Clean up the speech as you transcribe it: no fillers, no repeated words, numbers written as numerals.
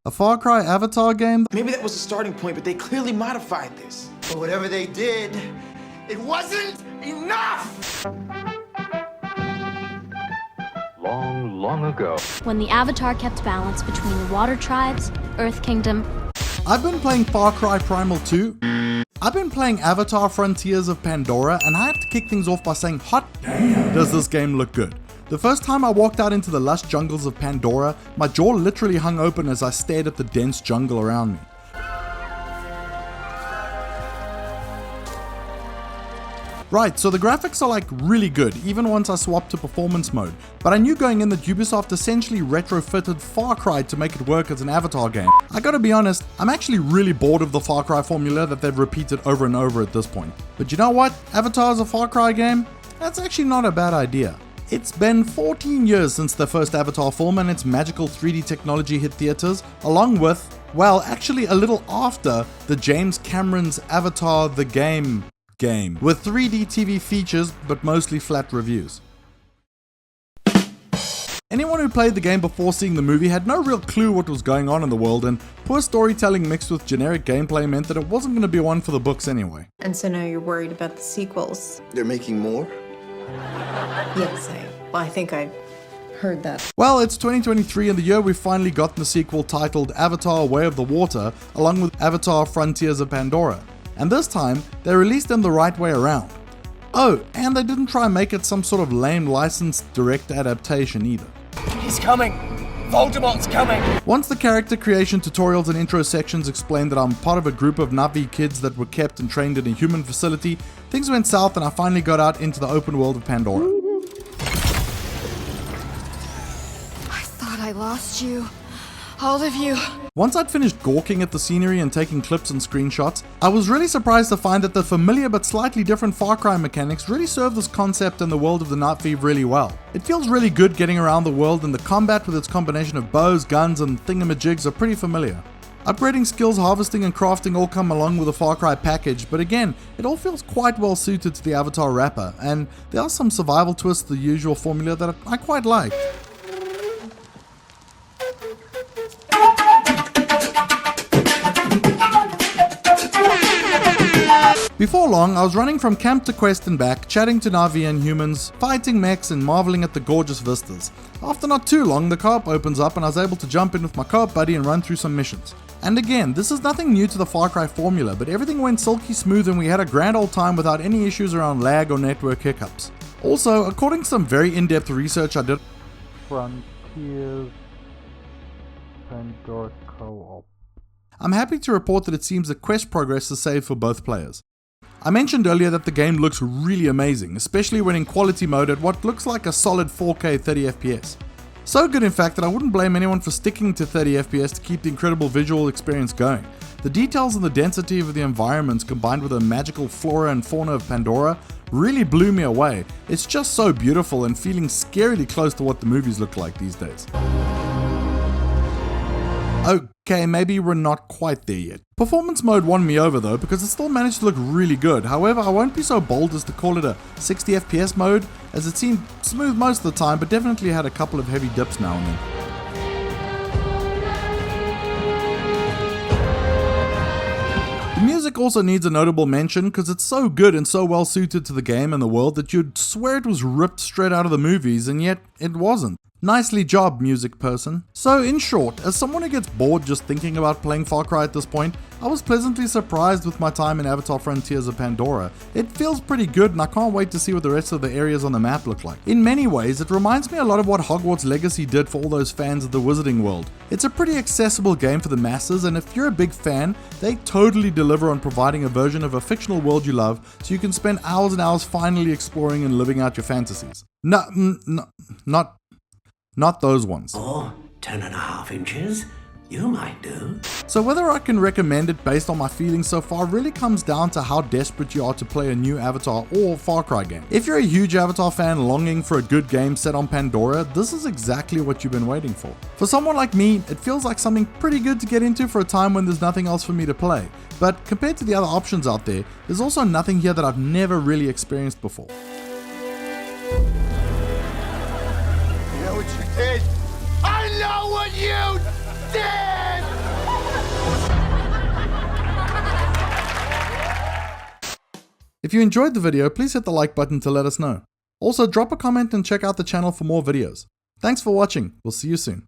A Far Cry Avatar game? Maybe that was the starting point, but they clearly modified this. But whatever they did, it wasn't enough! Long, long ago. When the Avatar kept balance between the Water Tribes, Earth Kingdom. I've been playing Far Cry Primal 2. I've been playing Avatar Frontiers of Pandora, and I have to kick things off by saying, hot damn, does this game look good. The first time I walked out into the lush jungles of Pandora, my jaw literally hung open as I stared at the dense jungle around me. Right, so the graphics are like really good, even once I swapped to performance mode, but I knew going in that Ubisoft essentially retrofitted Far Cry to make it work as an Avatar game. I gotta be honest, I'm actually really bored of the Far Cry formula that they've repeated over and over at this point. But you know what? Avatar is a Far Cry game? That's actually not a bad idea. It's been 14 years since the first Avatar film and its magical 3D technology hit theaters, along with, well, actually a little after the James Cameron's Avatar the game, with 3D TV features but mostly flat reviews. Anyone who played the game before seeing the movie had no real clue what was going on in the world, and poor storytelling mixed with generic gameplay meant that it wasn't going to be one for the books anyway. And so now you're worried about the sequels? They're making more? Yes, I think I heard that. Well, it's 2023 and the year we've finally gotten the sequel titled Avatar Way of the Water, along with Avatar Frontiers of Pandora. And this time, they released them the right way around. Oh, and they didn't try and make it some sort of lame licensed direct adaptation either. He's coming! Voldemort's coming! Once the character creation tutorials and intro sections explained that I'm part of a group of Na'vi kids that were kept and trained in a human facility, things went south and I finally got out into the open world of Pandora. I thought I lost you. All of you. Once I'd finished gawking at the scenery and taking clips and screenshots, I was really surprised to find that the familiar but slightly different Far Cry mechanics really serve this concept and the world of the Na'vi really well. It feels really good getting around the world, and the combat with its combination of bows, guns and thingamajigs are pretty familiar. Upgrading skills, harvesting and crafting all come along with the Far Cry package, but again, it all feels quite well suited to the Avatar wrapper, and there are some survival twists to the usual formula that I quite like. Before long, I was running from camp to quest and back, chatting to Na'vi and humans, fighting mechs and marveling at the gorgeous vistas. After not too long, the co-op opens up and I was able to jump in with my co-op buddy and run through some missions. And again, this is nothing new to the Far Cry formula, but everything went silky smooth and we had a grand old time without any issues around lag or network hiccups. Also, according to some very in-depth research I did, Frontiers Pandora co-op, I'm happy to report that it seems that quest progress is saved for both players. I mentioned earlier that the game looks really amazing, especially when in quality mode at what looks like a solid 4K 30fps. So good in fact that I wouldn't blame anyone for sticking to 30fps to keep the incredible visual experience going. The details and the density of the environments combined with the magical flora and fauna of Pandora really blew me away. It's just so beautiful and feeling scarily close to what the movies look like these days. Okay, maybe we're not quite there yet. Performance mode won me over though, because it still managed to look really good. However, I won't be so bold as to call it a 60fps mode, as it seemed smooth most of the time, but definitely had a couple of heavy dips now and then. The music also needs a notable mention because it's so good and so well suited to the game and the world that you'd swear it was ripped straight out of the movies, and yet it wasn't. Nicely job, music person. So in short, as someone who gets bored just thinking about playing Far Cry at this point, I was pleasantly surprised with my time in Avatar Frontiers of Pandora. It feels pretty good and I can't wait to see what the rest of the areas on the map look like. In many ways, it reminds me a lot of what Hogwarts Legacy did for all those fans of the Wizarding World. It's a pretty accessible game for the masses, and if you're a big fan, they totally deliver on providing a version of a fictional world you love so you can spend hours and hours finally exploring and living out your fantasies. Not those ones. Or 10.5 inches, you might do. So whether I can recommend it based on my feelings so far really comes down to how desperate you are to play a new Avatar or Far Cry game. If you're a huge Avatar fan longing for a good game set on Pandora, this is exactly what you've been waiting for. For someone like me, it feels like something pretty good to get into for a time when there's nothing else for me to play. But compared to the other options out there, there's also nothing here that I've never really experienced before. You know what you did? I know what you did! If you enjoyed the video, please hit the like button to let us know. Also, drop a comment and check out the channel for more videos. Thanks for watching. We'll see you soon.